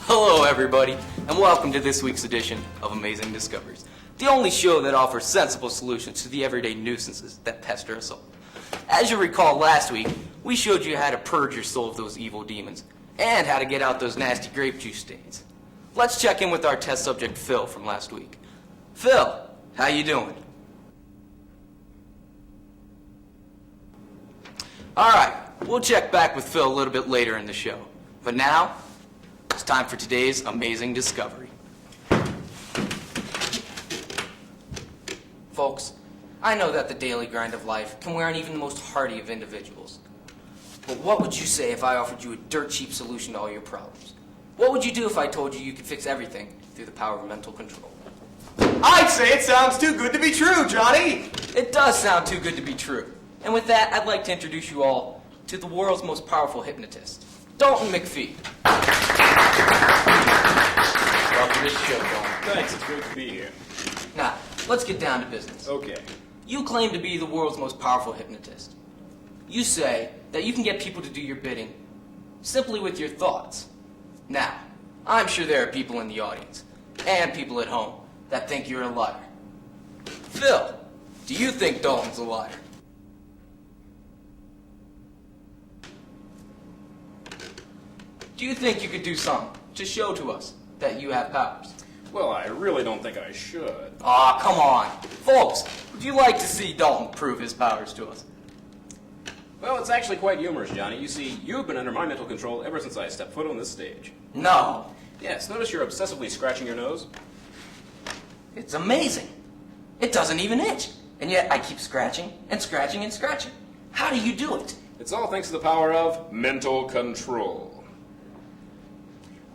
Hello everybody, and welcome to this week's edition of Amazing Discoveries, the only show that offers sensible solutions to the everyday nuisances that pester us all. As you recall last week, we showed you how to purge your soul of those evil demons, and how to get out those nasty grape juice stains. Let's check in with our test subject Phil from last week. Phil, how you doing? Alright, we'll check back with Phil a little bit later in the show. But now, it's time for today's amazing discovery. Folks, I know that the daily grind of life can wear on even the most hardy of individuals. But what would you say if I offered you a dirt cheap solution to all your problems? What would you do if I told you you could fix everything through the power of mental control? I'd say it sounds too good to be true, Johnny! It does sound too good to be true. And with that, I'd like to introduce you all to the world's most powerful hypnotist, Dalton McPhee. Welcome to the show, Dalton. Thanks, it's great to be here. Now, let's get down to business. Okay. You claim to be the world's most powerful hypnotist. You say that you can get people to do your bidding simply with your thoughts. Now, I'm sure there are people in the audience, and people at home, that think you're a liar. Phil, do you think Dalton's a liar? Do you think you could do something to show to us that you have powers? Well, I really don't think I should. Aw, come on. Folks, would you like to see Dalton prove his powers to us? Well, it's actually quite humorous, Johnny. You see, you've been under my mental control ever since I stepped foot on this stage. No. Yes, notice you're obsessively scratching your nose? It's amazing. It doesn't even itch. And yet I keep scratching and scratching and scratching. How do you do it? It's all thanks to the power of mental control.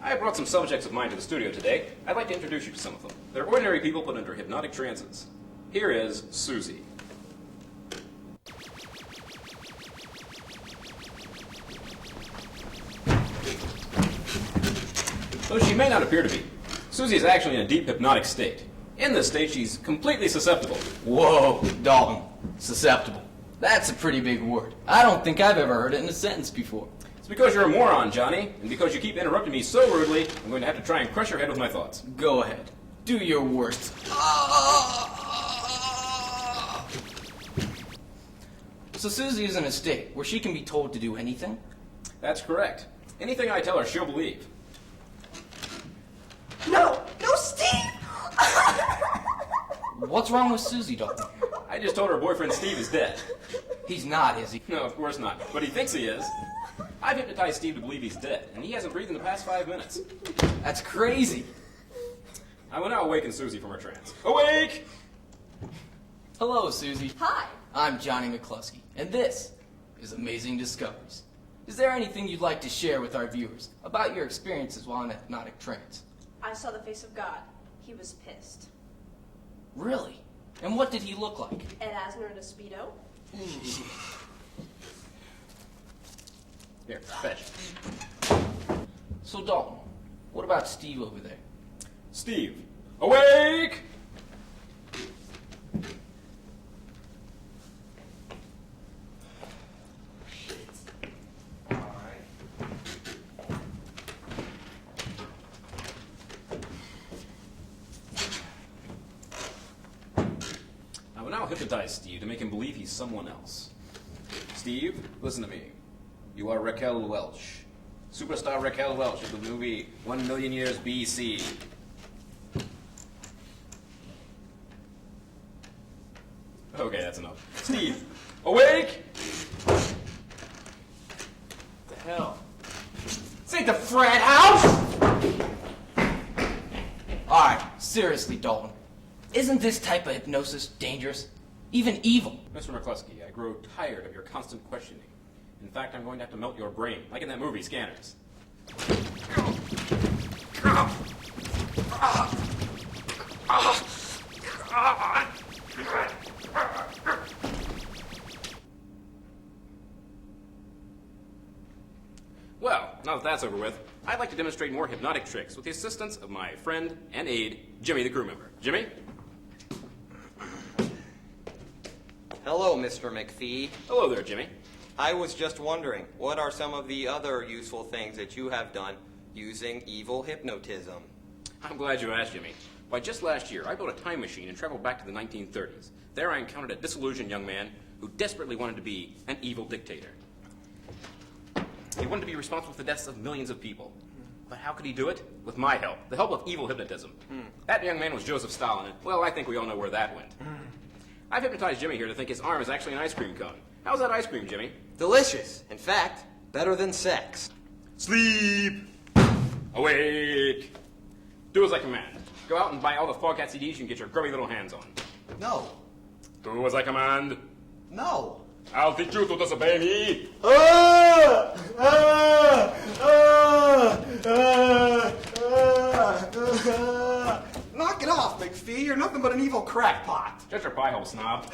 I brought some subjects of mine to the studio today. I'd like to introduce you to some of them. They're ordinary people put under hypnotic trances. Here is Susie. Though she may not appear to be, Susie is actually in a deep hypnotic state. In this state, she's completely susceptible. Whoa, Dalton. Susceptible. That's a pretty big word. I don't think I've ever heard it in a sentence before. It's because you're a moron, Johnny, and because you keep interrupting me so rudely, I'm going to have to try and crush your head with my thoughts. Go ahead. Do your worst. So Susie is in a state where she can be told to do anything? That's correct. Anything I tell her, she'll believe. No, Steve! What's wrong with Susie, Dalton? I just told her boyfriend Steve is dead. He's not, is he? No, of course not. But he thinks he is. I've hypnotized Steve to believe he's dead, and he hasn't breathed in the past 5 minutes. That's crazy. I will now awaken Susie from her trance. Awake! Hello, Susie. Hi. I'm Johnny McCluskey, and this is Amazing Discoveries. Is there anything you'd like to share with our viewers about your experiences while in a hypnotic trance? I saw the face of God. He was pissed. Really? And what did he look like? Ed Asner in a Speedo. Here, fetch. So, Dalton, what about Steve over there? Steve, awake! I will now hypnotize Steve to make him believe he's someone else. Steve, listen to me. You are Raquel Welch. Superstar Raquel Welch of the movie 1 Million Years BC. Okay, that's enough. Steve, awake! What the hell? This ain't the frat house! Alright, seriously, Dalton. Isn't this type of hypnosis dangerous? Even evil? Mr. McCluskey, I grow tired of your constant questioning. In fact, I'm going to have to melt your brain, like in that movie, Scanners. Well, now that that's over with, I'd like to demonstrate more hypnotic tricks with the assistance of my friend and aide, Jimmy the crew member. Jimmy? Hello, Mr. McPhee. Hello there, Jimmy. I was just wondering, what are some of the other useful things that you have done using evil hypnotism. I'm glad you asked, Jimmy. Why, just last year, I built a time machine and traveled back to the 1930s. There I encountered a disillusioned young man who desperately wanted to be an evil dictator. He wanted to be responsible for the deaths of millions of people. But how could he do it? With my help, the help of evil hypnotism. That young man was Joseph Stalin, and, well, I think we all know where that went. I've hypnotized Jimmy here to think his arm is actually an ice cream cone. How's that ice cream, Jimmy? Delicious. In fact, better than sex. Sleep! Awake! Do as I command. Go out and buy all the Foghat CDs you can get your grubby little hands on. No. Do as I command. No. I'll teach you to disobey me. Knock it off, McPhee. You're nothing but an evil crackpot. Just your pie hole, snob.